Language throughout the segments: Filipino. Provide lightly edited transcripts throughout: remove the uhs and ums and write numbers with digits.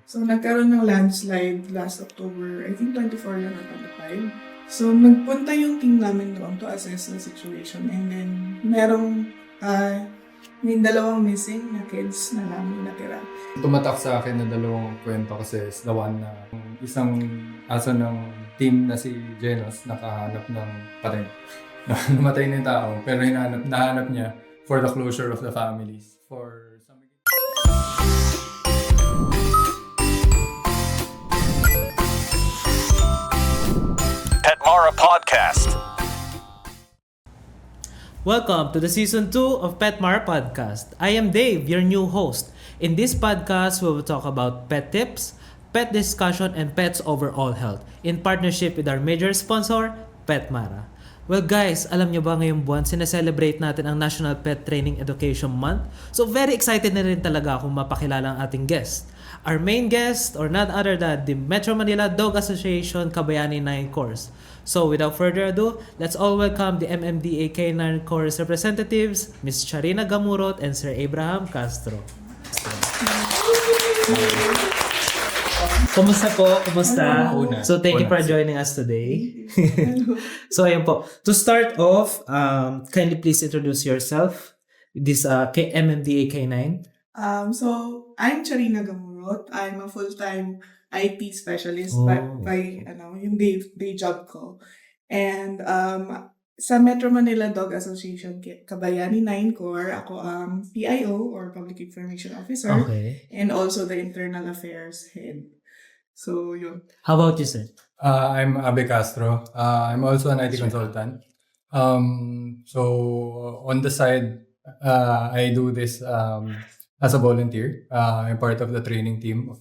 So, nagkaroon ng landslide last October, I think 24 yun or 25. So, nagpunta yung team namin doon to assess the situation. And then, may dalawang missing na kids na namin natira. Tumatak sa akin na dalawang kwento kasi is the one na isang aso ng team na si Genos nakahanap ng patay. Namatay na yung tao pero nahanap niya for the closure of the families. For some... Petmara Podcast. Welcome to the Season 2 of Petmara Podcast. I am Dave, your new host. In this podcast, we will talk about pet tips, pet discussion, and pets' overall health in partnership with our major sponsor, Petmara. Well guys, alam nyo ba ngayong buwan, sineselebrate natin ang National Pet Training Education Month. So very excited na rin talaga akong mapakilala ang ating guest. Our main guest, or not other than the Metro Manila Dog Association Kabayani 9 Course. So without further ado, let's all welcome the MMDA K9 Course representatives, Ms. Charina Gamurot and Sir Abraham Castro. Kumusta po? Kumusta? So thank you for joining us today. So ayun po. To start off, kindly please introduce yourself. This MMDA K9. So, I'm Charina Gamurot. I'm a full-time IT specialist by yung day job ko. And sa Metro Manila Dog Association Kabayani 9 Core, ako ang PIO or Public Information Officer. Okay. And also the Internal Affairs Head. So, yun. How about you, sir? I'm Abe Castro. I'm also an IT consultant. So on the side, I do this as a volunteer. I'm part of the training team of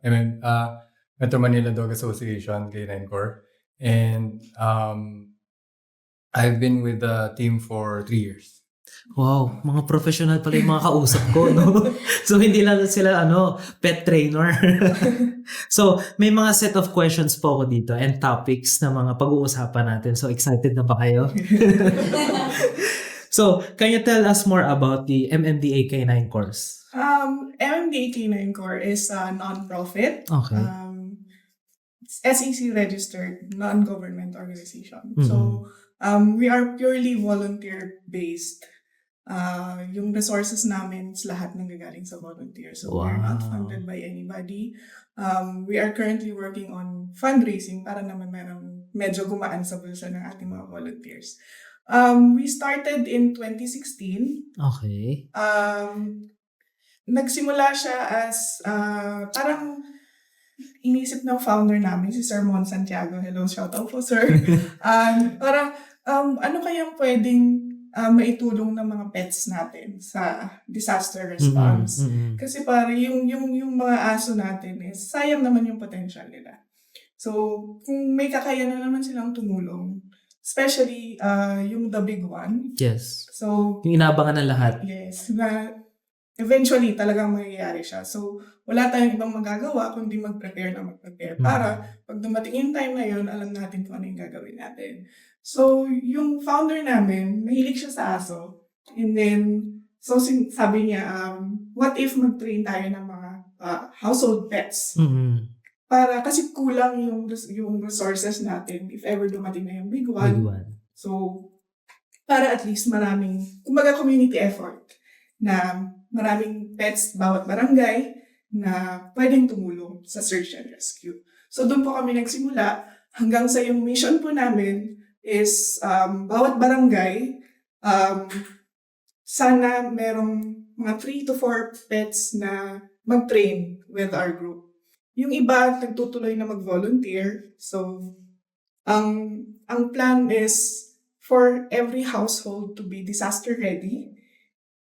Metro Manila Dog Association K9 Core. And I've been with the team for 3 years. Wow, mga professional pala yung mga kausap ko, no? So, hindi lang sila, pet trainer. So, may mga set of questions po ako dito and topics na mga pag-uusapan natin. So, excited na ba kayo? So, can you tell us more about the MMDA K9 course? MMDA K9 Core is a non-profit. Okay. SEC registered non-government organization. Mm-hmm. So, we are purely volunteer-based. Yung resources namin, lahat nanggagaling sa volunteers. So, we're not funded by anybody. We are currently working on fundraising para naman medyo gumaan sa bulsa ng ating mga volunteers. We started in 2016. Okay. Nagsimula siya as parang inisip ng founder namin, si Sir Mon Santiago. Hello, shout out po, sir. Parang, ano kayang pwedeng maitulong ng mga pets natin sa disaster response? Mm-hmm. Kasi parang yung mga aso natin is sayang naman yung potential nila. So, kung may kakayanan naman silang tumulong, especially yung the big one. Yes. So, yung inaabangan ng lahat. Yes, na eventually talagang mangyayari siya. So, wala tayong ibang magagawa kundi mag-prepare para pag dumating yung time na yun, alam natin kung ano yung gagawin natin. So, yung founder namin, mahilig siya sa aso. And then, so sabi niya, what if mag-train tayo ng mga household pets? Mm-hmm. Para, kasi kulang yung resources natin if ever dumating na yung big one. So, para at least maraming, kumbaga community effort na maraming pets bawat barangay na pwedeng tumulong sa search and rescue. So, doon po kami nagsimula hanggang sa yung mission po namin is bawat barangay, sana merong mga 3 to 4 pets na mag-train with our group. Yung iba, nagtutuloy na mag-volunteer. So, ang plan is for every household to be disaster ready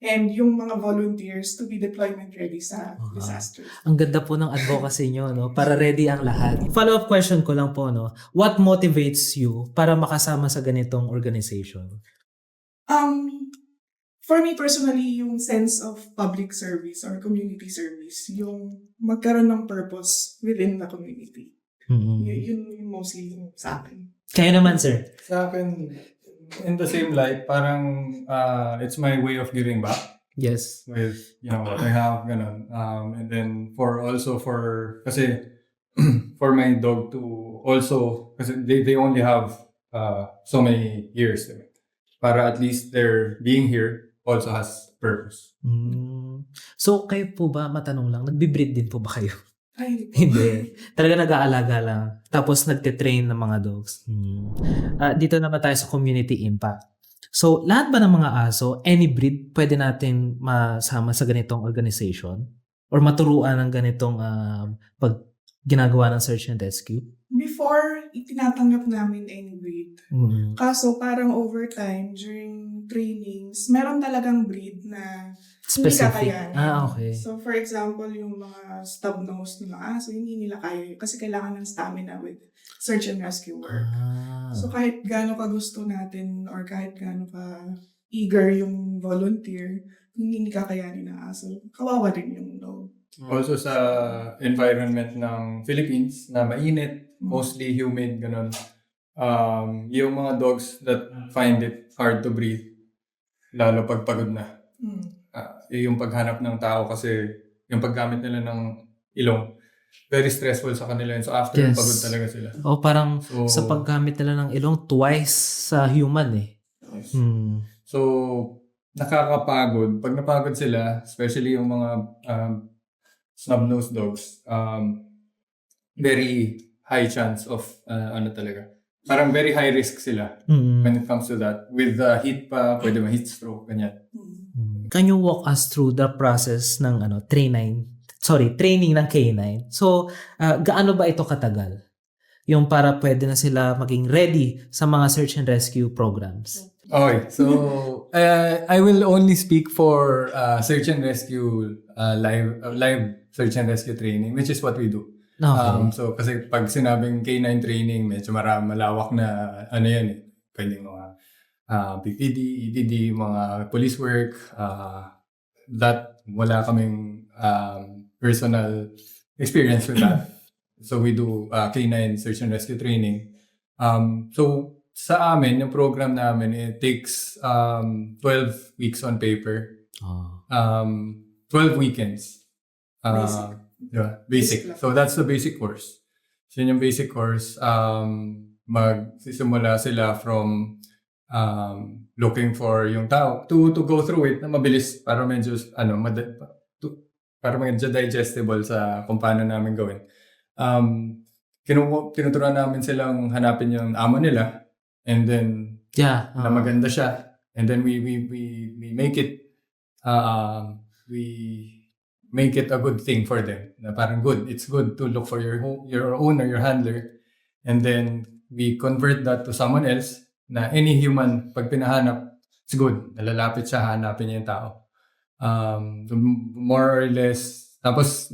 and yung mga volunteers to be deployment ready sa disasters. Ang ganda po ng advocacy nyo, no? Para ready ang lahat. Follow-up question ko lang po, no? What motivates you para makasama sa ganitong organization? For me personally, yung sense of public service or community service, yung magkaroon ng purpose within the community. Mm-hmm. Yun mostly yung sa akin. Kaya naman, sir? Sa akin, in the same light, parang it's my way of giving back. Yes. with, what I have, ganun. And then kasi for my dog to also, kasi they only have so many years, diba? Para at least their being here also has purpose. So, kayo po ba, matanong lang, nagbe-breed din po ba kayo? Ay, Hindi. Talaga nag-aalaga lang. Tapos nagte-train ng mga dogs. Dito naman tayo sa community impact. So, lahat ba ng mga aso, any breed, pwede natin masama sa ganitong organization? Or maturuan ng ganitong pag ginagawa ng search and rescue? before, itinatanggap namin any breed. Mm. Kaso parang over time, during trainings, meron talagang breed na Specific. hindi kakayanin. Okay. So for example, yung mga stub-nosed na mga aso, hindi nila kaya yun kasi kailangan ng stamina with search and rescue work. So kahit gaano ka gusto natin or kahit gaano ka eager yung volunteer, kung hindi kakayanin ng aso, kawawa rin yung dog. Also sa environment ng Philippines na mainit, mostly humid, ganun. Yung mga dogs that find it hard to breathe, lalo pag pagod na. Yung paghanap ng tao kasi yung paggamit nila ng ilong, very stressful sa kanila yun. So after, Yes. pagod talaga sila. O parang So, sa paggamit nila ng ilong, twice sa human eh. yes. So, nakakapagod. Pag napagod sila, especially yung mga snub-nosed dogs, very high chance of, parang very high risk sila when it comes to that. With the heat pa, pwede ma-heat stroke, ganyan. Can you walk us through the process ng training ng K9? So, gaano ba ito katagal? Yung para pwede na sila maging ready sa mga search and rescue programs. Okay, so I will only speak for search and rescue, live search and rescue training, which is what we do. Okay. So kasi pag sinabing K9 training, medyo malawak na yan eh. Pwedeng mga PPD, EPD, mga police work, that wala kaming personal experience with that. So we do K9 search and rescue training. So sa amin, yung program namin, it takes 12 weeks on paper. 12 weekends. Basic. Yeah, basic. Basic lang. So that's the basic course. So yun yung basic course. Magsisimula sila from looking for yung tao to go through it na mabilis para medyo para medyo digestible sa kung paano namin gawin. Tinuturuan namin silang hanapin yung amo nila and then na maganda siya, and then we make it a good thing for them. Na parang it's good to look for your owner, your handler, and then we convert that to someone else na any human, pag pinahanap, it's good. Nalalapit siya, hanapin niya yung tao. More or less, tapos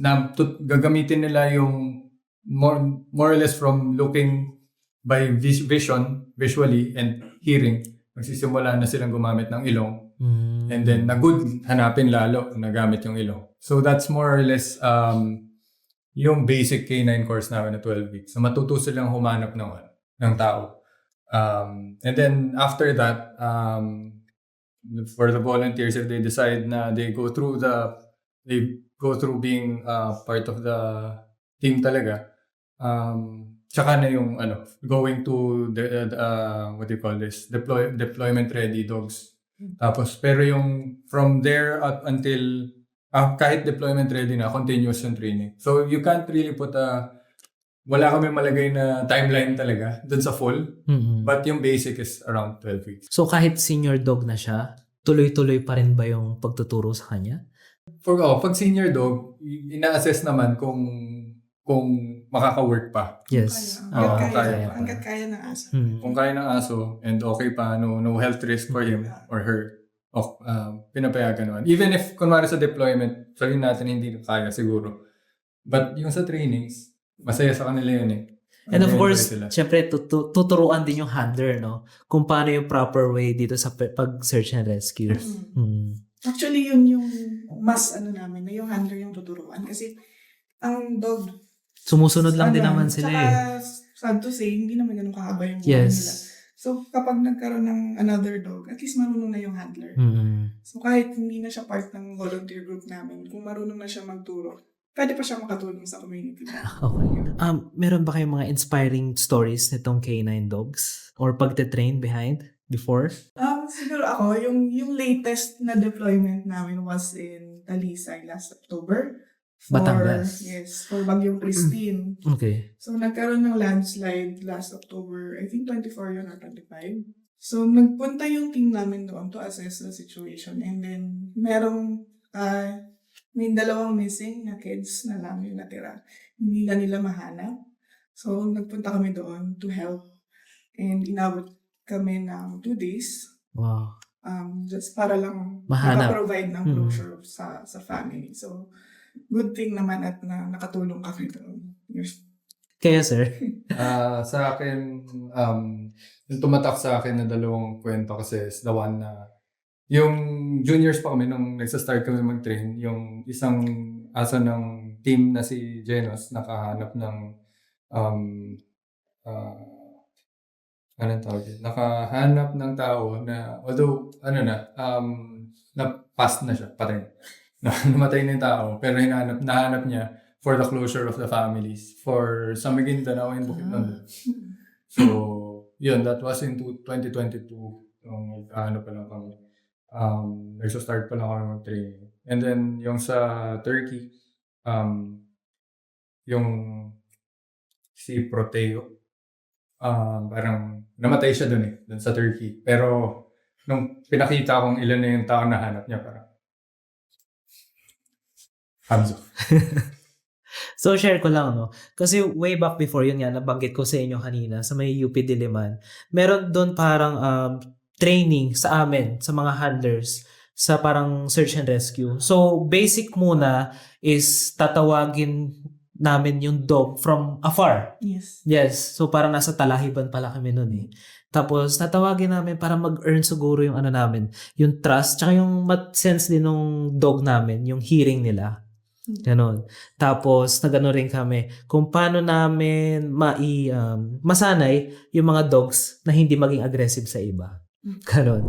gagamitin nila yung more or less from looking by visually and hearing. Magsisimula na silang gumamit ng ilong. And then, na good, hanapin lalo, nagamit yung ilong. So, that's more or less yung basic K9 course namin na 12 weeks. So, matuto silang humanap ng tao. And then, after that, for the volunteers, if they decide na they go through being part of the team talaga, tsaka na yung going to the what do you call this, deployment ready dogs. Tapos pero yung from there up until kahit deployment ready na, continuous yung training. So you can't really put wala kami malagay na timeline talaga dun sa full. But yung basic is around 12 weeks. So kahit senior dog na siya, tuloy-tuloy pa rin ba yung pagtuturo sa kanya? Pag senior dog, ina-assess naman kung makaka-work pa. Yes. Hanggat kaya ng aso. Kung kaya ng aso and okay pa, no health risk for him or her, pinapayagan naman. Even if, kunwari sa deployment, sabihin natin hindi kaya siguro. But yung sa trainings, masaya sa kanila yun eh. And of course, syempre, tuturuan din yung handler, no? Kung paano yung proper way dito sa pag-search and rescue. Actually, yun yung mas namin, na yung handler yung tuturuan. Kasi, ang dog, sumusunod lang din naman sila tsaka, sad to say, hindi naman ganun kahaba yung buhay Yes. nila. So, kapag nagkaroon ng another dog, at least marunong na yung handler. So, kahit hindi na siya part ng volunteer group namin, kung marunong na siya magturo, pwede pa siya makatulong sa community. Okay. Meron ba kayong mga inspiring stories nitong K9 dogs? Or pagte-train before? Siguro ako, yung latest na deployment namin was in Talisay last October. Batangas. Yes, for Bagyong Christine. Okay. So, nagkaroon ng landslide last October, I think 24 yun or 25. So, nagpunta yung team namin doon to assess the situation. And then, may dalawang missing na kids na lang yung natira. Hindi na nila mahanap. So, nagpunta kami doon to help. And inabot kami ng 2 days. Wow. Just para lang Mahanap. provide ng closure sa family. So, good thing naman at nakatulong kami doon. Kaya sir? Sa akin, yung tumatak sa akin na dalawang kwento kasi is the one na yung juniors pa kami nung nagsa-start kami mag-train, yung isang asa ng team na si Jenos nakahanap ng anong tawag yun? Nakahanap ng tao na although na past na siya, patay. Namatay na yung tao, pero nahanap niya for the closure of the families for sa Maguindanao and Bukidnon. So, yun, that was in 2022. Pa lang kami. Nagsa-start pa lang kami mag-training. And then, yung sa Turkey, yung si Proteo, parang namatay siya dun sa Turkey. Pero, nung pinakita kong ilan na yung tao na hanap niya, parang hands off. So, share ko lang, no? Kasi way back before, yun nga, nabanggit ko sa inyo kanina, sa may UP Diliman, meron doon parang training sa amin, sa mga handlers, sa parang search and rescue. So, basic muna is tatawagin namin yung dog from afar. Yes. Yes. So, parang nasa Talahiban pala kami nun eh. Tapos, tatawagin namin para mag-earn siguro yung namin, yung trust, tsaka yung sense din ng dog namin, yung hearing nila. Ganon. Tapos, nagano rin kami kung paano namin masanay yung mga dogs na hindi maging aggressive sa iba. Ganon.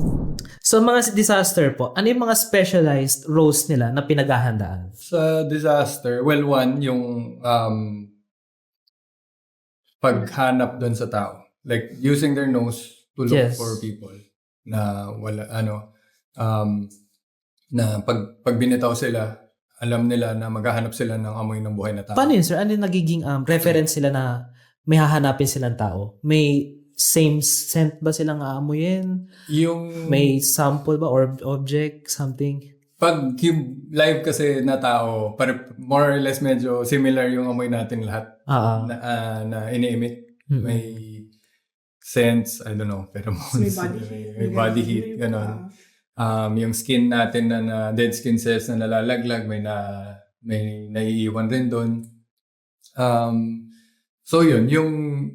So, mga disaster po, ano yung mga specialized roles nila na pinaghahandaan? Sa disaster, well, one, yung paghanap doon sa tao. Like, using their nose to look for people na wala, na pag binitaw sila, alam nila na maghahanap sila ng amoy ng buhay na tao. Paano yun, sir? Ano yung nagiging reference sila na may hahanapin silang tao? May same scent ba silang aamuyin? Yung May sample ba or object, something? pag yung live kasi na tao, more or less medyo similar yung amoy natin lahat na ini-emit. May scents, I don't know, pheromones, may body heat, gano'n. Yung skin natin na dead skin cells na nalalaglag, may naiiwan rin doon. So yun, yung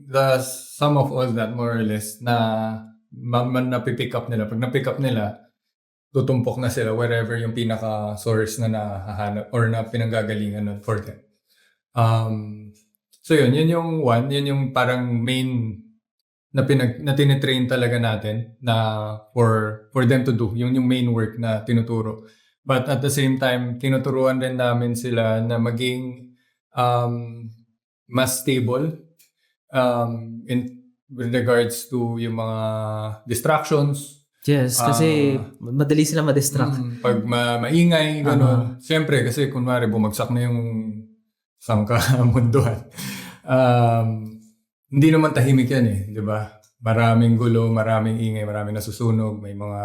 the sum of all that more or less na napipick up nila. Pag napick up nila, tutumpok na sila wherever yung pinaka-source na nahahanap or na pinanggagalingan nun for them. So yun yung one, yun yung parang main na tinitrain talaga natin na for them to do, yung main work na tinuturo. But at the same time, tinuturuan rin namin sila na maging mas stable with regards to yung mga distractions. Yes, kasi madali sila ma-distract. Pag maingay, gano'n. Siyempre, kasi kunwari bumagsak na yung sangka-munduhan. Hindi naman tahimik yan eh, di ba? Maraming gulo, maraming ingay, maraming nasusunog, may mga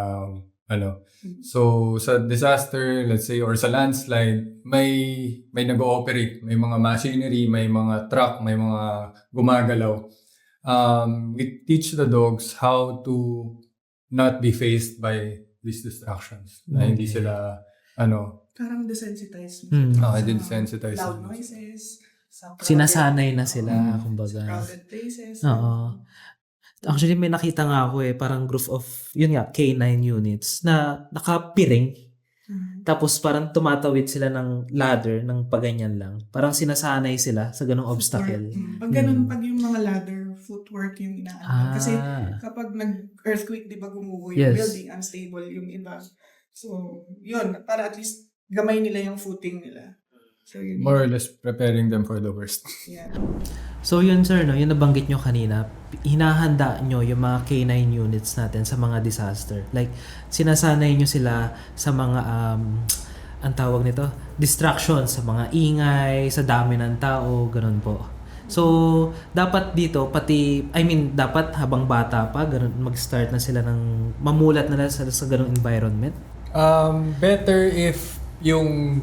So, sa disaster, let's say, or sa landslide, may nag-ooperate, may mga machinery, may mga truck, may mga gumagalaw. We teach the dogs how to not be faced by these distractions. Na hindi sila, Parang desensitized. desensitize. Loud noises. Sinasanay na sila, kumbaga. Crowded places. Oo. Actually, may nakita nga ako parang group of, yun nga, K9 units na nakapiring. Tapos parang tumatawid sila ng ladder, ng paganyan lang. Parang sinasanay sila sa ganong obstacle. Pag ganun, pag yung mga ladder, footwork yung inaano. Kasi kapag nag-earthquake, di ba gumuho yung Yes. building, unstable yung iba. So, yun, para at least gamay nila yung footing nila. So, yun. More or less preparing them for the worst. Yeah. So yun sir, no, yung nabanggit nyo kanina, hinahanda nyo yung mga K9 units natin sa mga disaster. Like, sinasanay nyo sila sa mga, ang tawag nito, distractions, sa mga ingay, sa dami ng tao, ganun po. So, dapat dito, dapat habang bata pa, ganun, mag-start na sila ng, mamulat na sa ganung environment. Better if yung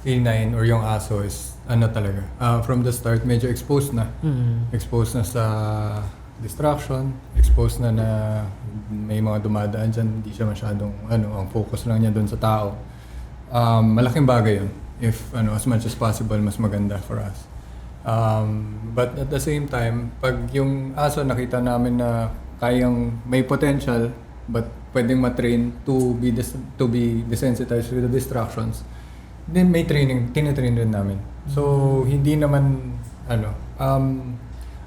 K9 or yung aso is talaga. From the start, medyo exposed na. Exposed na sa distraction, exposed na may mga dumadaan dyan, hindi siya masyadong, ang focus lang niya doon sa tao. Malaking bagay yun. If, as much as possible, mas maganda for us. But at the same time, pag yung aso nakita namin na kayang may potential, but pwedeng matrain to be desensitized with the distractions, then may tinitrain rin namin. So, hindi naman,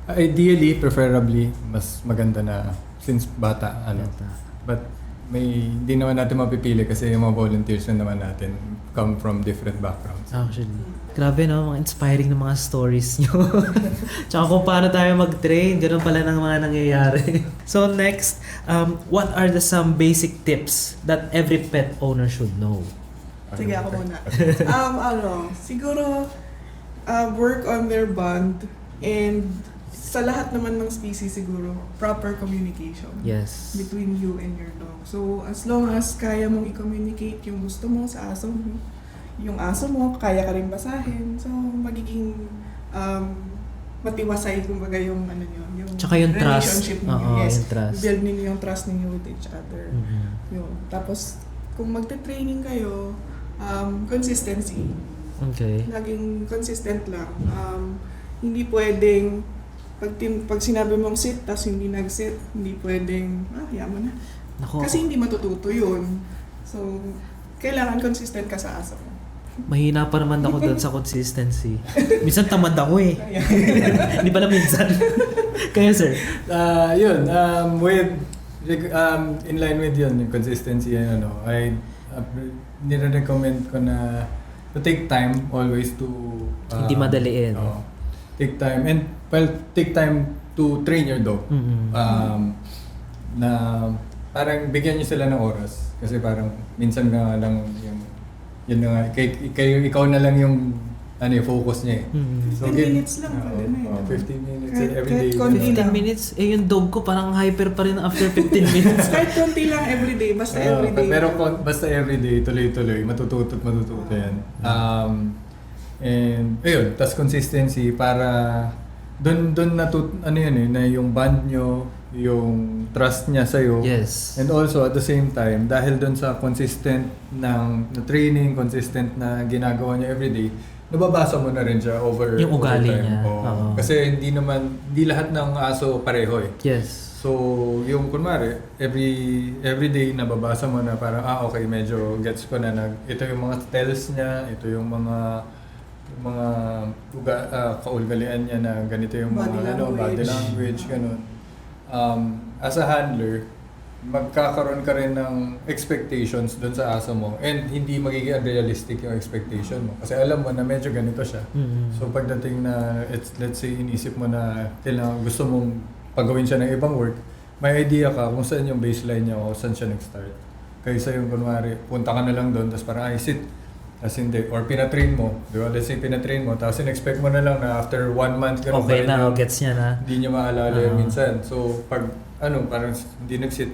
ideally, preferably, mas maganda na since bata, But, hindi naman natin mapipili kasi yung mga volunteers na naman natin come from different backgrounds. Actually. Grabe no, mga inspiring na mga stories nyo. Tsaka kung paano tayo mag-train, ganun pala ng mga nangyayari. So next, what are some basic tips that every pet owner should know? Sige, ako muna. Siguro, work on their bond and sa lahat naman ng species siguro, proper communication. Yes. Between you and your dog. So, as long as kaya mong i-communicate yung gusto mo sa aso mo, yung aso mo, kaya ka rin basahin. So, magiging matiwasay kumbaga yung yung tsaka yung relationship trust. ninyo. Oo, Yes. yung trust. Build ninyo yung trust ninyo with each other. Mm-hmm. Yun. Tapos, kung magte-training kayo, consistency. Okay. Laging consistent lang. Hindi pwedeng pag sinabi mong sit, tapos hindi nag-sit, hindi pwedeng, yaman na. Nako, Kasi hindi matututo yun. So, kailangan consistent ka sa aso mo. mahina pa naman ako doon sa consistency. Minsan tamad ako eh. Hindi pala minsan. Kaya sir? Yun, in line with yun, yung consistency, I nire-recommend ko na to take time always to Hindi madaliin. Take time and take time to train your dog. Mm-hmm. Na parang bigyan niyo sila ng oras kasi parang minsan nga lang yun na nga ikaw na lang yung focus niya eh. Mm-hmm. 15 minutes lang pwede na yun. 15 minutes Kahit every day. konti 15 lang. minutes? Yung dog ko parang hyper pa rin after 15 minutes. Kahit konti lang everyday, basta everyday. Pero basta everyday, tuloy-tuloy, matututo yan. And ayun, tas consistency para doon na yung bond nyo, yung trust niya sa'yo. Yes. And also at the same time, dahil doon sa consistent na training, consistent na ginagawa niya everyday, nababasa mo na rin siya over Yung ugali over time. niya. Oo. Oo. Kasi hindi lahat ng aso pareho eh. Yes. So, yung kunwari, every day nababasa mo na parang, okay, medyo gets ko na ito yung mga tells niya, ito yung mga kaugalian niya na ganito yung mga body language, ganun. As a handler, magkakaroon ka rin ng expectations doon sa aso mo and hindi magiging unrealistic yung expectation mo. Kasi alam mo na medyo ganito siya. Mm-hmm. So pagdating na, let's say, inisip mo na gusto mong pagawin siya ng ibang work, may idea ka kung saan yung baseline niya o saan siya nag-start. Kaysa yung kunwari, punta ka na lang doon, tapos parang, sit. Tapos hindi, or pinatrain mo, di ba? Let's say pinatrain mo, tapos in-expect mo na lang na after 1 month, ganun Okay pa rin na, gets niya na. hindi niya maalala yun minsan. So, pag, parang hindi nag-sit,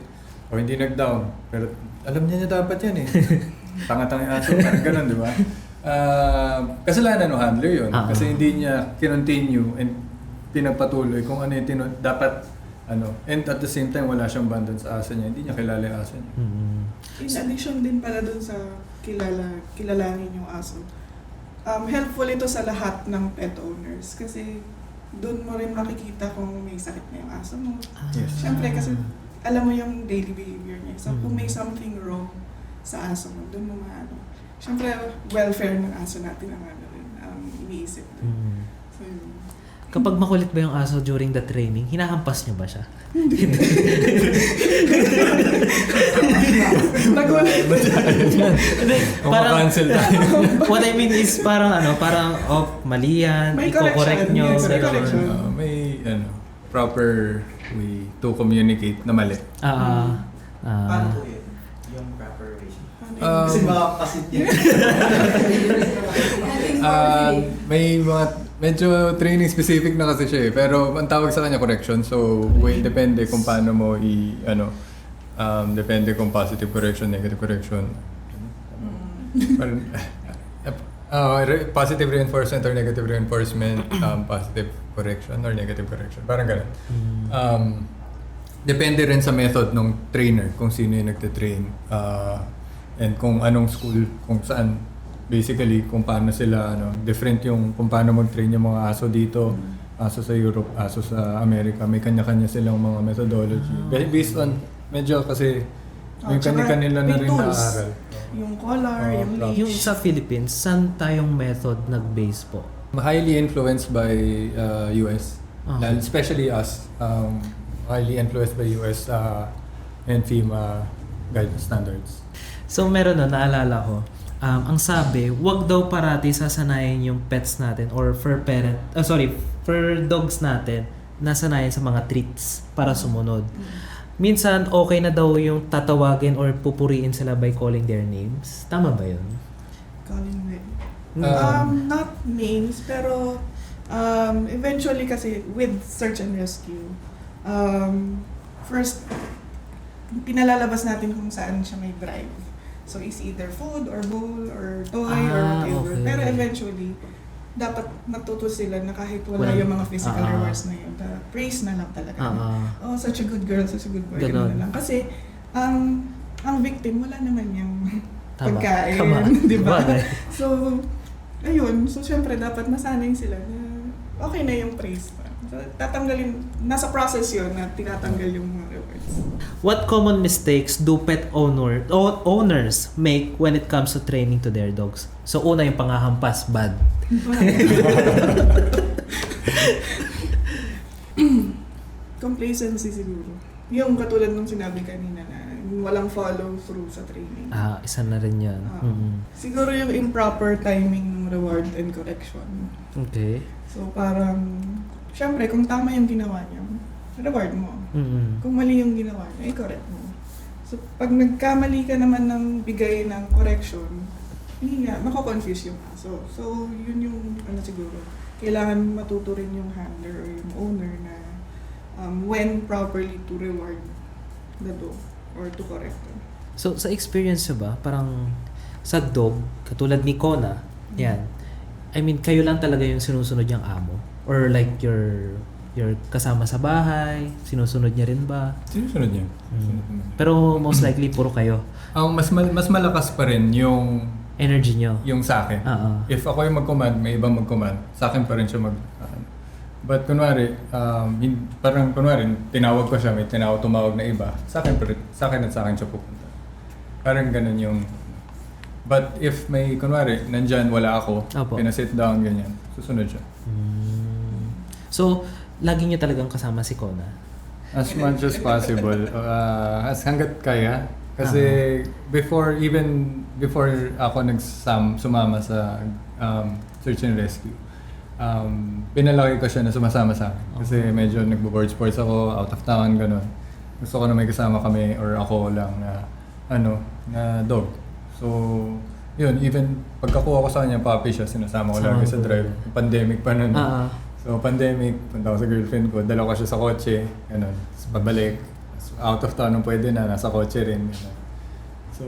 o hindi nag-down, pero alam niya dapat yan eh. Tanga-tanga yung aso, parang ganun, di ba? Kasalanan ng handler yun. Kasi hindi niya kinontinue and pinagpatuloy kung ano yung dapat, and at the same time, wala siyang bond sa aso niya, hindi niya kilala yung aso niya. Mm-hmm. In addition din pala dun sa kilalanin yung aso. Helpful ito sa lahat ng pet owners kasi doon mo rin makikita kung may sakit na yung aso mo. Yes. Siyempre kasi alam mo yung daily behavior niya. So kung may something wrong sa aso mo, doon mo Siyempre welfare ng aso natin ang iniisip. So, yun. Kapag makulit ba yung aso during the training, hinahampas niyo ba siya? Nagulat. Hindi, Cancel tayo. what I mean is parang mali yan, May i-correct correction, nyo. yes, may ganun. correction. May proper way to communicate na mali. Paano po yun? Yung proper way. Um, Kasi mga kasit yun. May mga medyo training specific na kasi siya eh. Pero ang tawag sa kanya correction. So, depende kung paano mo depende kung positive correction, negative correction. Parang, positive reinforcement or negative reinforcement, positive correction or negative correction. Parang ganun. Depende rin sa method ng trainer kung sino yung nagte-train. And kung anong school, kung saan. Basically, kung paano sila, different yung kung paano mag-train yung mga aso dito, aso sa Europe, aso sa Amerika. May kanya-kanya silang mga methodology. Based on, medyo kasi may kanya-kanila na rin naaral. Yung collar, yung leash. Yung sa Philippines, saan tayong method nag-base po? Highly influenced by US. Okay. Especially us. Highly influenced by US and FEMA guidance standards. So meron naalala ko, ang sabi, wag daw parati sasanayin yung pets natin or for dogs natin nasanayin sa mga treats para sumunod. Minsan, okay na daw yung tatawagin or pupuriin sila by calling their names. Tama ba yun? Calling them. Um, Not names, pero eventually kasi with search and rescue, first, pinalalabas natin kung saan siya may drive. So, it's either food or bowl or toy or whatever. Okay. Pero eventually, dapat matuto sila na kahit wala Walang- yung mga physical rewards na yun. Praise na lang talaga. Oh, such a good girl, such a good boy. Ganon. Ganun na lang. Kasi, ang victim, wala naman yung Tama. pagkain. Tama. Di ba? Bagay. So, ayun. So, syempre, dapat masanay sila na okay na yung praise. So, nasa process yun na tinatanggal yung mga rewards. What common mistakes do pet owners make when it comes to training to their dogs? So una yung pangahampas, bad. Complacency siguro. Yung katulad nung sinabi kanina na walang follow through sa training. Isa na rin yan. Siguro yung improper timing ng reward and correction. Okay. So parang, syempre kung tama yung ginawa niya, reward mo. Mm-mm. Kung mali yung ginawa niya, i-correct mo. So pag nagkamali ka naman ng bigay ng correction, hindi nga, mako-confuse yung aso. So yun yung siguro, kailangan matuto rin yung handler or yung owner na when properly to reward the dog or to correct them. So sa experience nyo ba, parang sa dog, katulad ni Kona, yan, I mean, kayo lang talaga yung sinusunod niyang amo? Or like your kasama sa bahay, sinusunod niya rin ba? Sinusunod niya. Pero most likely, puro kayo. Ang mas malakas pa rin yung Energy niyo. yung sa akin. If ako yung mag-command, may ibang mag-command, sa akin pa rin siya but kunwari, parang kunwari, tinawag ko siya, may tumawag na iba, sa akin at sa akin siya pupunta. Parang ganun yung, but if may kunwari, nandyan, wala ako, Opo. pinasit down, ganyan, susunod siya. So, lagi niyo talagang kasama si Kona? As much as possible, as hanggat kaya. Kasi before ako sumama sa search and rescue, pinalaki ko siya na sumasama sa akin. Kasi medyo nagbo-board sports ako, out of town, gano'n. Gusto ko na may kasama kami or ako lang na dog. So, yun, even pagkakuha ko sa kanya, puppy siya, sinasama ko lagi sa drive. Pandemic pa nun. So, pandemic, punta ko sa girlfriend ko, dala ko siya sa kotse, gano'n. Tapos pabalik. Out of town, pwede na, nasa kotse rin. Gano'n. So,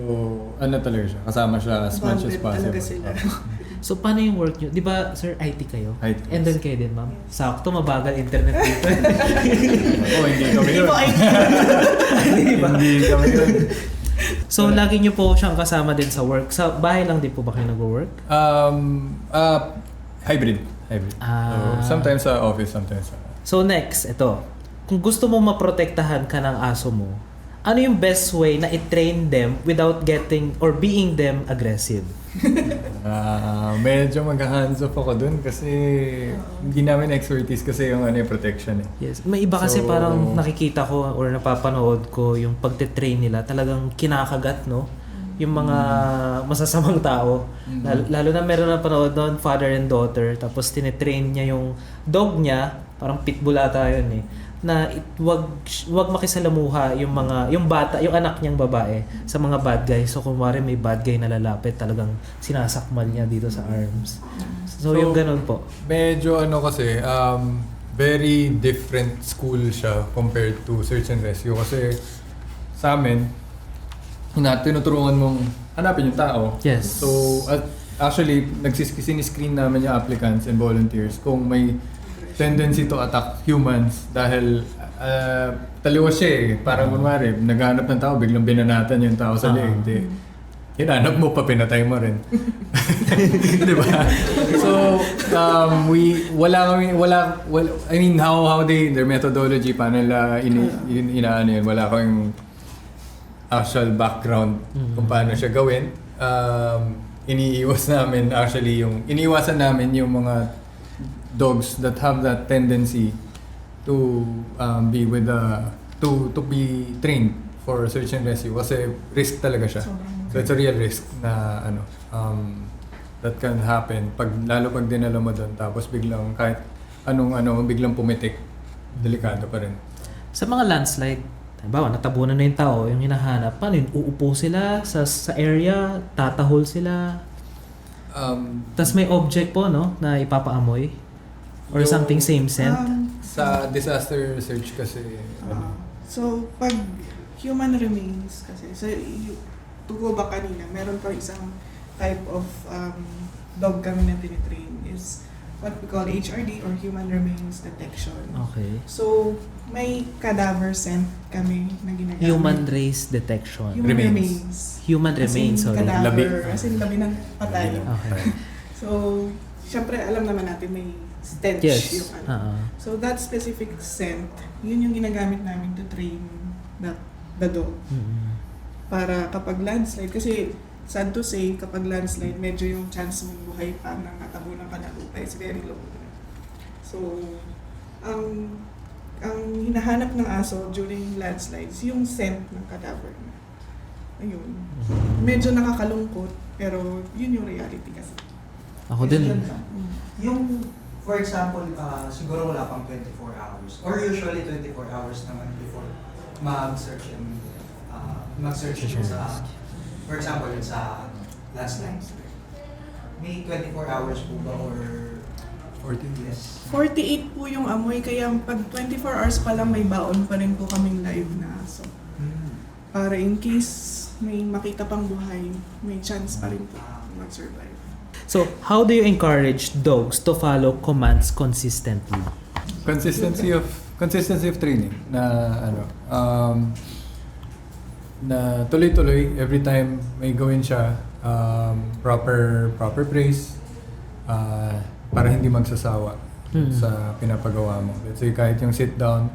talaga siya, kasama siya as much as Bonded possible. talaga sila. So, paano yung work nyo? Di ba, sir, IT kayo? IT. And then kayo din, ma'am? Sakto, mabagal internet dito. Hindi kami yun. Di ba? Hindi kami yun. So, lagi nyo po siyang kasama din sa work. Sa bahay lang din po ba kayo nag-work? Hybrid. So, sometimes sa office, sometimes sa... So, next, ito. Kung gusto mo maprotektahan ka ng aso mo, ano yung best way na i-train them without getting or being them aggressive? Medyo mag-hands off ako dun kasi hindi namin expertise kasi yung protection eh. Yes. May iba kasi So- parang nakikita ko or napapanood ko yung pagte-train nila talagang kinakagat, no? Yung mga masasamang tao. Lalo na meron na panood doon, father and daughter, tapos tinetrain niya yung dog niya, parang pitbull ata yun eh, na wag makisalamuha yung bata, yung anak niyang babae sa mga bad guys. So kung may bad guy na lalapit, talagang sinasakmal niya dito sa arms. So yung ganun po. Medyo kasi, very different school siya compared to search and rescue kasi sa amin, tinuturuan mong hanapin yung tao. Yes. So, actually, siniscreen namin yung applicants and volunteers kung may tendency to attack humans dahil taliwas siya eh. Parang kunwari, naghahanap ng tao, biglang binanatan yung tao sa leeg. Di, hinanap mo pa, pinatay mo rin. Di ba? So, I mean, how their methodology, paano nila inaano yun, wala kang actual background kung paano siya gawin. Iniiwasan namin yung mga dogs that have that tendency to be with to be trained for search and rescue kasi risk talaga siya. So it's a real risk na that can happen lalo pag dinala mo doon tapos biglang kahit biglang pumitik, delikado pa rin. Sa mga landslide, halimbawa, natabunan na yung tao, yung hinahanap, paano yun? Uupo sila sa area, tatahol sila, tas may object po, no, na ipapaamoy? Or Yung- something same scent? Sa disaster search kasi So, pag human remains kasi, so, tugo ba kanina, meron pa isang type of dog kami na tinitrain is what we call HRD or human remains detection. Okay. So, may cadaver scent kami na ginagamit. Human race detection. Human Remains. remains. Human As in remains, sorry. cadaver, Labi. as in labi ng patay. Okay. So, syempre alam naman natin may stench Yes. yung ano. Uh-uh. So that specific scent, yun yung ginagamit namin to train the dog. Mm. Para kapag landslide, kasi sad to say, kapag landslide, medyo yung chance mong buhay pa na matabunan ka ng lupa is very low. So, ang hinahanap ng aso during landslides, yung scent ng cadaver na. Ayun. Medyo nakakalungkot, pero yun yung reality kasi. Ako din. Yung, for example, siguro wala pang 24 hours. Or usually 24 hours naman before mag-search yung sa, for example, yun sa landslide. May 24 hours po ba or 14 less? 48 po yung amoy, kaya pag 24 hours pa lang may baon pa rin po kaming live na aso. Para in case may makita pang buhay, may chance pa rin po mag-survive. So, how do you encourage dogs to follow commands consistently? Consistency of training na na tuloy-tuloy every time may gawin siya, proper praise para hindi magsasawa sa pinapagawa mo. Let's say kahit yung sit down,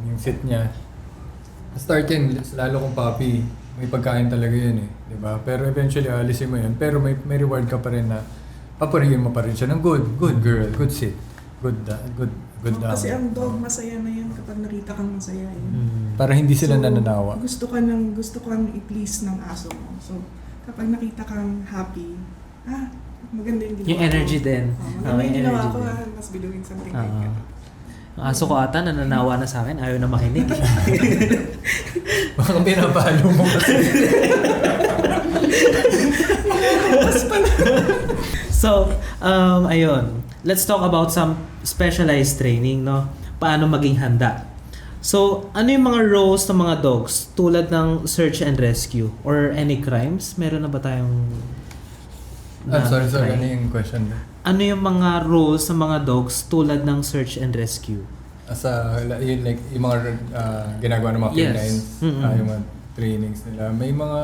yung sit niya, start yan, lalo kung puppy, may pagkain talaga yun eh, di ba? Pero eventually alisin mo yun, pero may reward ka pa rin na paparihin mo pa rin siya ng good girl, good sit, good down. Kasi ang dog, masaya na yan kapag nakita kang masaya. Para hindi sila So, nananawa. Gusto kang i-please ng aso mo. So, kapag nakita kang happy, maganda yung ginawa Yung energy ko. din. Maganda yung ginawa energy ko, din. must be doing something like that. Ang aso ko ata, nananawa na sa akin, ayaw na makinig. Baka pinapalo mo kasi. So, ayun. Let's talk about some specialized training, no? Paano maging handa. So, ano yung mga roles ng mga dogs tulad ng search and rescue or any crimes? Meron na ba tayong Sorry, crime? ano yung question? Ano yung mga roles ng mga dogs tulad ng search and rescue? Yun, like, yung mga ginagawa ng mga Yes. canines, yung mga trainings nila. May mga,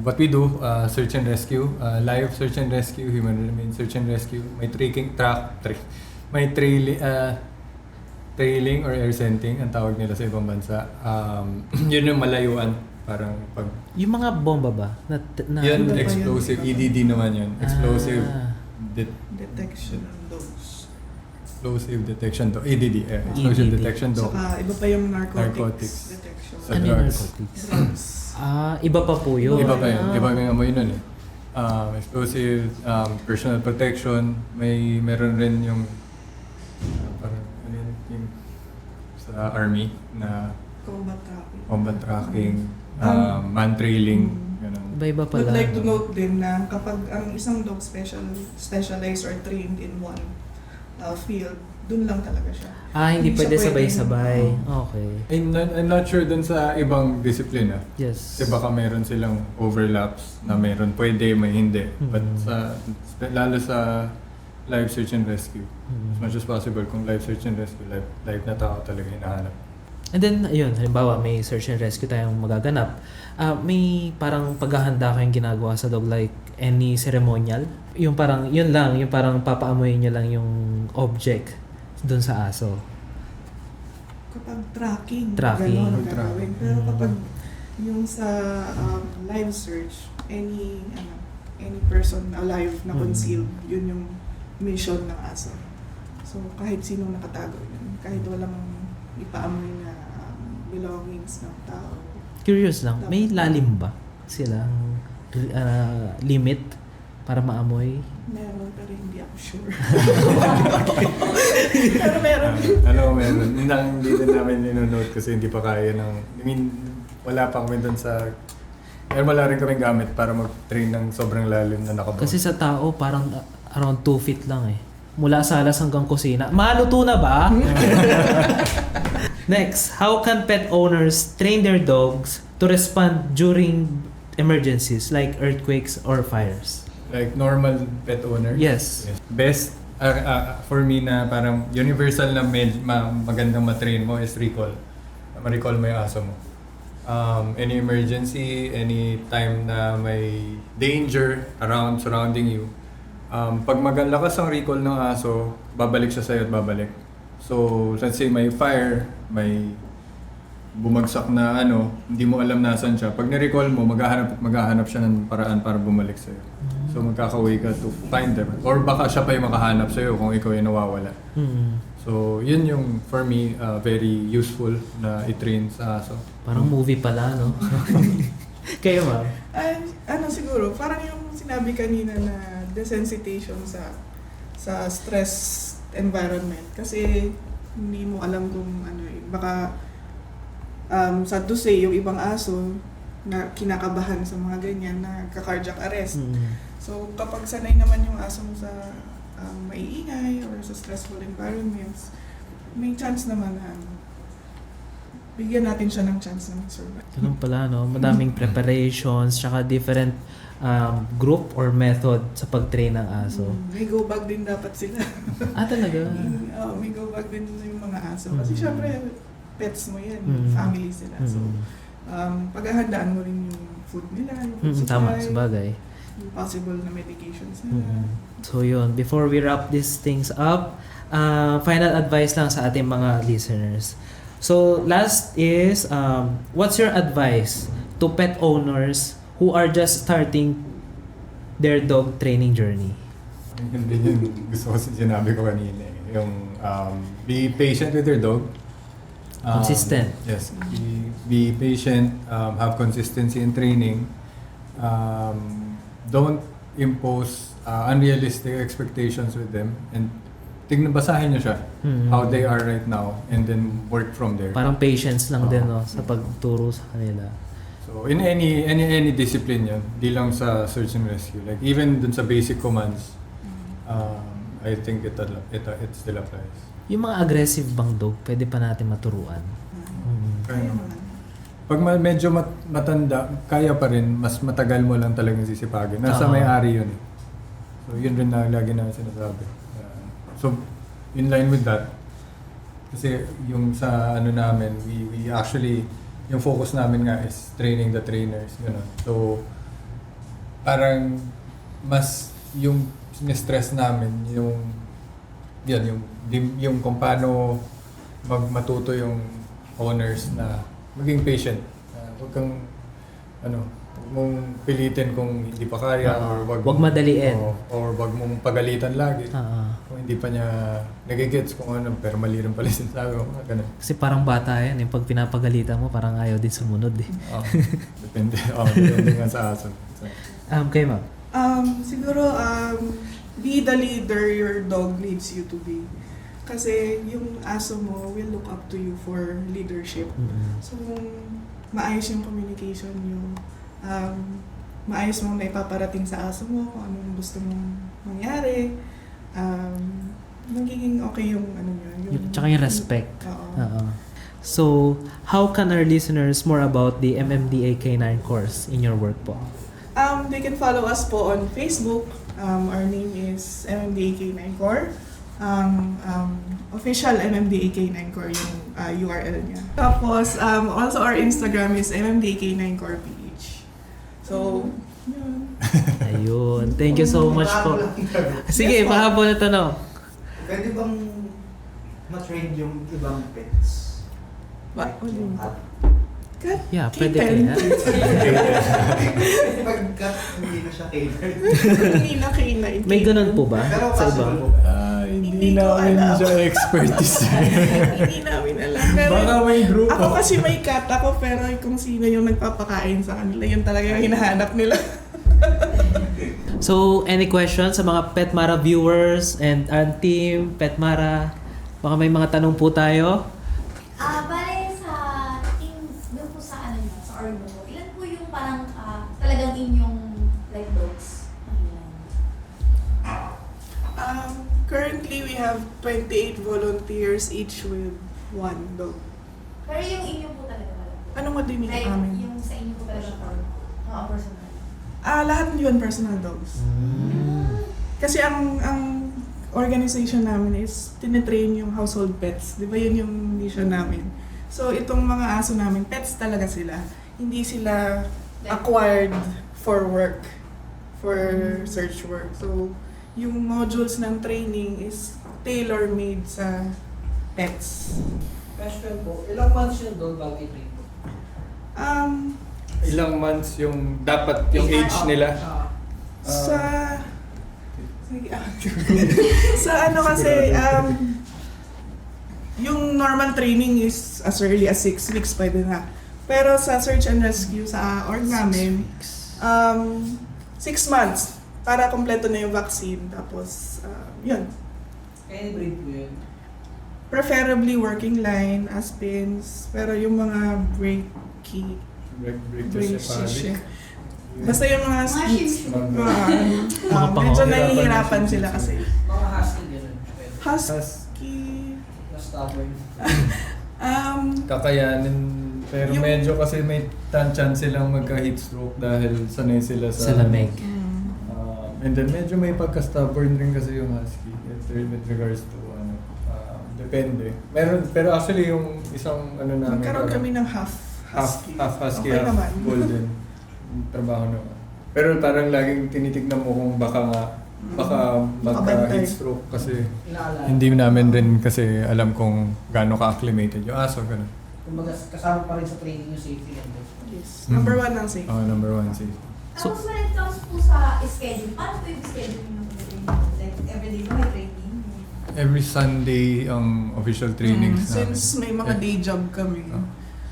what we do, search and rescue, live search and rescue, human remains search and rescue, may trailing or air scenting, ang tawag nila sa ibang bansa. Yun yung malayuan. Parang pag... Yung mga bomba ba? Yan, Ano ba explosive. yun? EDD naman yun. Explosive Detection ng dose. explosive detection to EDD. Explosive EDD. detection to Saka iba pa yung narcotics, Narcotics. detection. Sa Ano yung drugs. narcotics? Drugs. Iba pa po yun. Iba pa yun. Ah. Iba yung amoy nun eh. Explosive, personal protection. Meron rin yung parang ano yun, yung sa army na combat tracking, man trailing, ganun. Iba-iba pala. Would like to note din na kapag ang isang dog specialized or trained in one field, dun lang talaga siya. Hindi pwede siya sabay-sabay. Okay. I'm not sure dun sa ibang disiplina. Yes. Kasi baka meron silang overlaps na meron pwede, may hindi. But lalo sa live search and rescue, as much as possible kung live search and rescue, live na tao talaga hinahanap. And then, ayun, halimbawa, may search and rescue tayong magaganap. May parang paghahanda kayong ginagawa sa dog, like any ceremonial. Yung parang, yun lang, yung parang papaamoy nyo lang yung object dun sa aso. Kapag tracking, Tracking. gano'n ang Tracking. gagawin. Pero kapag yung sa live search, any person alive na concealed, yun yung mission ng aso. So kahit sinong nakatago yun, kahit walang ipaamoy na belongings ng tao. Curious lang, may lalim ba silang limit para maamoy? Meron, pero hindi ako sure. Pero meron. Meron. Hindi din namin ninonote kasi hindi pa kaya ng... wala pa kami dun sa... wala rin kaming gamit para mag-train ng sobrang lalim na nakabaon. Kasi sa tao, parang around 2 feet lang eh. Mula salas hanggang kusina. Maluto na ba? Next, how can pet owners train their dogs to respond during emergencies like earthquakes or fires? Like normal pet owner? Yes. Best for me na parang universal na magandang matrain mo is recall. Ma-recall mo yung aso mo. Any emergency, any time na may danger surrounding you, pag magalakas ang recall ng aso, babalik siya sa'yo at babalik. So, let's say may fire, may bumagsak na hindi mo alam nasan siya. Pag ni-recall mo, maghahanap siya ng paraan para bumalik sa'yo. So, magkaka-way ka to find them. Or baka siya pa yung makahanap sa'yo kung ikaw yung nawawala. So, yun yung, for me, very useful na i-train sa aso. Parang movie pala, no? Kayo, ma'am? Siguro, parang yung sinabi kanina na desensitization sa stress environment. Kasi hindi mo alam kung baka sad to say, yung ibang aso na kinakabahan sa mga ganyan na cardiac arrest. So kapag sanay naman yung aso mo sa maiingay or sa stressful environments, may chance naman na bigyan natin siya ng chance na mag-survive. Ganun pala, no? Madaming preparations, tsaka different group or method sa pag-train ng aso. May go bag din dapat sila. Talaga? May go bag din yung mga aso. Kasi syempre, pets mo yan, family sila. So, paghahandaan mo rin yung food nila, yung food Tama, supply, sabagay. yung possible na medications nila. So yun, before we wrap these things up, final advice lang sa ating mga listeners. So last is, what's your advice to pet owners who are just starting their dog training journey? Hindi yun gusto ko sinabi ko kanina eh. Yung be patient with your dog. Consistent. Yes. Be patient, have consistency in training. Don't impose unrealistic expectations with them, and basahin nyo siya how they are right now and then work from there. Parang patience lang din, no, sa pagturo sa kanila. So in any discipline yan, di lang sa search and rescue. Like even dun sa basic commands, I think it still applies. Yung mga aggressive bang dog, pwede pa natin maturuan. Kaya naman. Pag medyo matanda, kaya pa rin, mas matagal mo lang talagang sisipagin. Nasa may-ari yun eh. So yun rin na lagi na sinasabi. So in line with that, kasi yung sa namin, we actually, yung focus namin nga is training the trainers. Gano'n. So parang mas yung stress namin, yung kung paano matuto yung owners na maging patient. Huwag kang huwag mong pilitin kung hindi pa kaya or Wag madaliin. Or wag mong pagalitan lagi. Ah. Kung hindi pa niya nagigets kung ano, pero mali rin pala sinasabi mo. Ganun. Kasi parang bata yan, yung pag pinapagalitan mo, parang ayaw din sumunod eh. Depende. Depende nga sa aso. Kayo ma'am? Siguro, be the leader your dog needs you to be. Kasi yung aso mo will look up to you for leadership. So, kung maayos yung communication, yung maayos mong naipaparating sa aso mo, kung anong gusto mong mangyari, magiging okay yung ano yun. Tsaka yung respect. Oo. So, how can our listeners more about the MMDA K9 course in your work po? They can follow us po on Facebook. Our name is MMDA K9 Core. Official MMDA K9 Core yung URL niya. Tapos, also our Instagram is MMDA K9 Core PH. So, yun. Ayun. Thank you so much po. Sige, mahabol na tanong. Pwede bang ma-train yung ibang pets? What do you mean? Cat? Yeah, pwede Kitten. kaya. Pag-cat, hindi na siya cater. Hindi na K9. May ganun po ba Pero sa iba? possible. Hindi Hindi ko namin alam. siya expertise. Hindi namin alam. Pero, Baka may grupo. ako kasi may cat ako, pero kung sino yung nagpapakain sa kanila, yun talaga yung hinahanap nila. So, any questions sa mga Petmara viewers and our team, Petmara? Baka may mga tanong po tayo. Bale sa team, doon po sa ano nyo, sa org mo, ilan po yung parang talagang inyong like dogs? Currently, we have 28 volunteers, each with one dog. Pero yung inyo po talaga wala. Anong what do you mean Like, amin? yung sa inyo po talaga org, mga personal. Lahat yun personal dogs. Kasi ang organization namin is tinitrain yung household pets. Di ba yun yung mission namin? So itong mga aso namin, pets talaga sila. Hindi sila acquired for work, for search work. So yung modules ng training is tailor-made sa pets. Question po, ilang months yung dog bago i-train po? Ilang months yung dapat yung age nila. Sa sa ano kasi yung normal training is as early as 6 weeks pwede na. Pero sa search and rescue sa org namin 6 months para kompleto na yung vaccine, tapos yun. Any breed po yun? Preferably working line, Aspins, pero yung mga breaky, Brachycephalic. basta yung mga Mga skits, shih tzu. Mga medyo panghihirapan nahihirapan yung sila shih tzu. kasi. Mga husky gano'n. Pwede. Husky, Na stubborn. Kakayanin, pero Yung- medyo kasi may chance silang magka-heat stroke dahil sanay sila sa Lamig. and then medyo may pagka-stubborn rin kasi yung husky with regards to depende. Meron, pero actually yung isang namin nagkaroon parang kami ng half husky. half husky, Okay half naman. golden. Yung trabaho naman. Pero parang laging tinitignan mo kung baka Makabantay. magka-heat stroke kasi Inaalala. hindi namin din kasi alam kung gaano ka-acclimated yung aso. Ganun. Kumbaga kasama pa rin sa training yung safety and dog. Yes. Number 1 ang safe. Number one, safe. Tapos when it comes po sa schedule, paano po yung schedule nyo ng training? Like, everyday ba may training? Every Sunday ang official trainings namin. Since may mga Yeah. day job kami, Oh.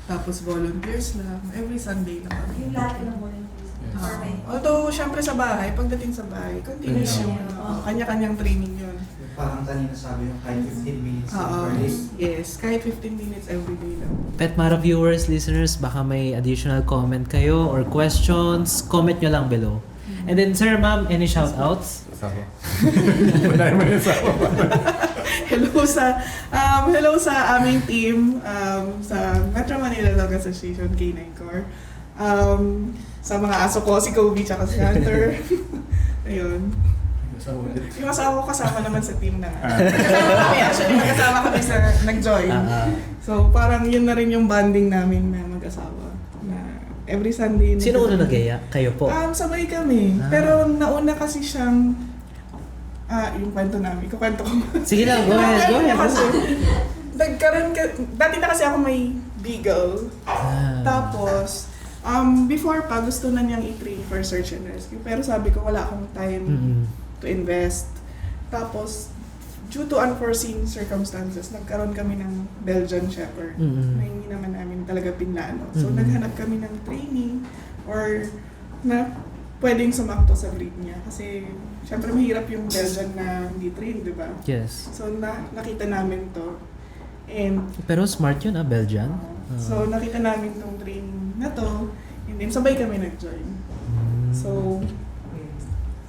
tapos volunteers lang, every Sunday lang kami. Yung lahat ng volunteers? Yes. Or may... Although, syempre sa bahay, pagdating sa bahay, continuous Yeah. yung kanya-kanyang training yun. Parang kanina sabi yung kahit 15 minutes per day. Yes, kahit 15 minutes every day lang. Petmara viewers, listeners, baka may additional comment kayo or questions, comment nyo lang below. And then, sir, ma'am, any shout-outs? Sako. Wala naman yung sako. Hello sa aming team, sa Metro Manila Dog Association K9 Core. Sa mga aso ko, si Kobe tsaka si Hunter. Ayun. Yung asawa ko kasama naman sa team na nga. Actually, magkasama kami sa nag-join. So, parang yun na rin yung bonding namin na mag-asawa. Na every Sunday. Sino una nagaya? Kayo po? Sabay kami. Pero nauna kasi siyang yung kwento namin. Ikukwento ko. Sige lang, go ahead. Kasi, Dati na kasi ako may beagle. Ah. Tapos, before pa, gusto na niyang i-train for search and rescue. Pero sabi ko, wala akong time Mm-mm. to invest. Tapos, due to unforeseen circumstances, nagkaroon kami ng Belgian Shepherd Mm-mm. na hindi naman namin talaga pinlano. So, Mm-mm. naghanap kami ng training or na pwedeng sumakto sa breed niya. Kasi, syempre mahirap yung Belgian na hindi trained, di ba? Yes. So, nakita namin to. And, Pero smart yun, Belgian. so, nakita namin tong training na to. And then, sabay kami nag-join. So,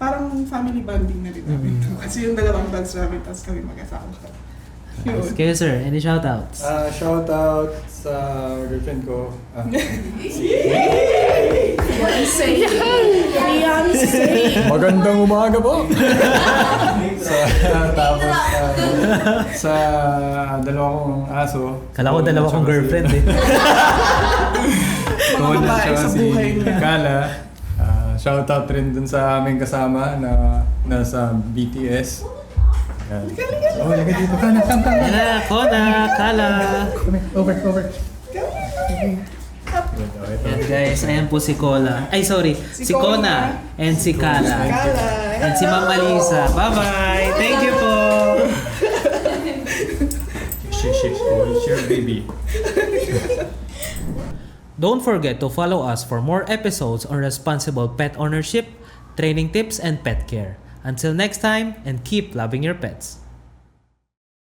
parang family bonding na rin namin to. Kasi yung dalawang dogs namin, tapos kami mag-asawa. Yun. Okay, sir. Any shoutouts? Shout out sa girlfriend ko. Fiancé! Fiancé! Magandang umaga po! Tapos sa dalawa kong aso. Kala ko dalawa kong girlfriend eh. Mga babae sa buhay niya. Kala. Shout out rin dun sa aming kasama na nasa BTS. Yan. Oh, lagay dito. Kana. Yan na, Kona, Kala. Over. Yan guys, ayan po si Kola. Ay, sorry. Si Kona and si Kala. Kala! And si Ma'am Malisa. Bye-bye! Thank you po! Share baby. Don't forget to follow us for more episodes on responsible pet ownership, training tips, and pet care. Until next time, and keep loving your pets.